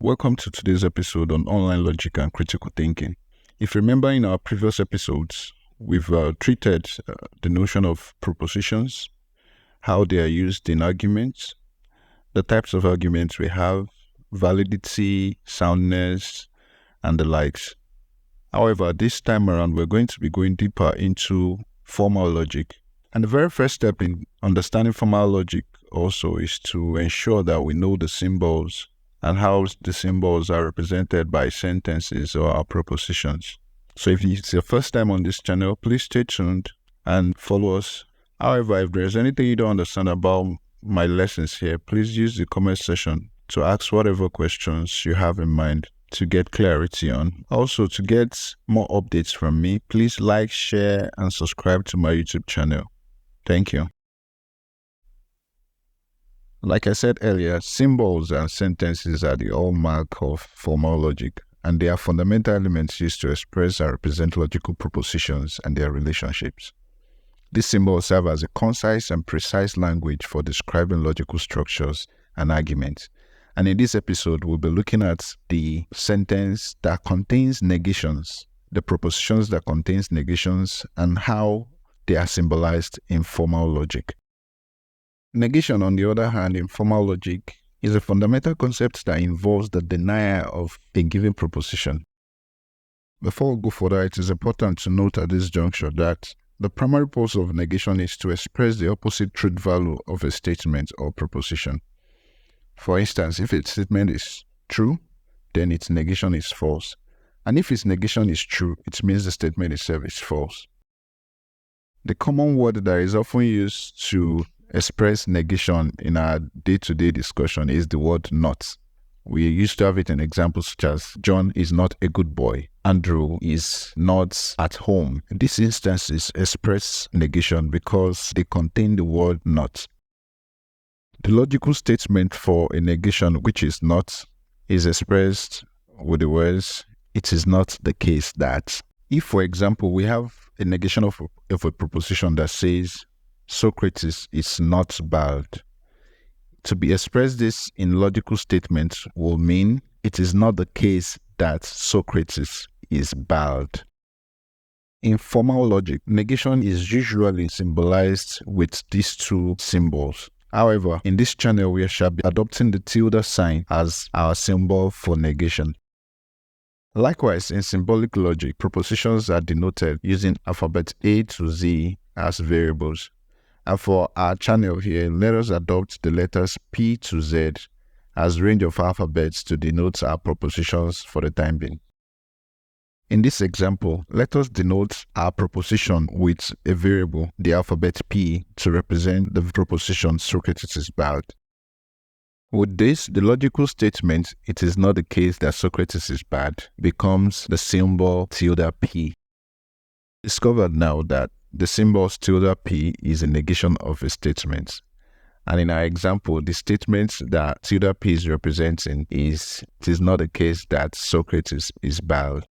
Welcome to today's episode on online logic and critical thinking. If you remember in our previous episodes, we've treated the notion of propositions, how they are used in arguments, the types of arguments we have, validity, soundness, and the likes. However, this time around, we're going to be going deeper into formal logic. And the very first step in understanding formal logic also is to ensure that we know the symbols and how the symbols are represented by sentences or propositions. So if it's your first time on this channel, please stay tuned and follow us. However, if there's anything you don't understand about my lessons here, please use the comment section to ask whatever questions you have in mind to get clarity on. Also, to get more updates from me, please like, share, and subscribe to my YouTube channel. Thank you. Like I said earlier, symbols and sentences are the hallmark of formal logic, and they are fundamental elements used to express and represent logical propositions and their relationships. These symbols serve as a concise and precise language for describing logical structures and arguments. And in this episode, we'll be looking at the sentence that contains negations, the propositions that contains negations, and how they are symbolized in formal logic. Negation, on the other hand, in formal logic, is a fundamental concept that involves the denial of a given proposition. Before we go further, it is important to note at this juncture that the primary purpose of negation is to express the opposite truth value of a statement or proposition. For instance, if a statement is true, then its negation is false. And if its negation is true, it means the statement itself is false. The common word that is often used to express negation in our day-to-day discussion is the word not. We used to have it in examples such as John is not a good boy, Andrew is not at home. These instances express negation because they contain the word not. The logical statement for a negation which is not is expressed with the words, it is not the case that. If, for example, we have a negation of a proposition that says Socrates is not bald, to be expressed this in logical statements will mean it is not the case that Socrates is bald. In formal logic, negation is usually symbolized with these two symbols. However, in this channel, we shall be adopting the tilde sign as our symbol for negation. Likewise, in symbolic logic, propositions are denoted using alphabet A to Z as variables. And for our channel here, let us adopt the letters P to Z as range of alphabets to denote our propositions for the time being. In this example, let us denote our proposition with a variable, the alphabet P, to represent the proposition Socrates is bald. With this, the logical statement, it is not the case that Socrates is bad, becomes the symbol tilde P. Discovered now that the symbol tilde P is a negation of a statement. And in our example, the statement that tilde P is representing is, it is not the case that Socrates is bald.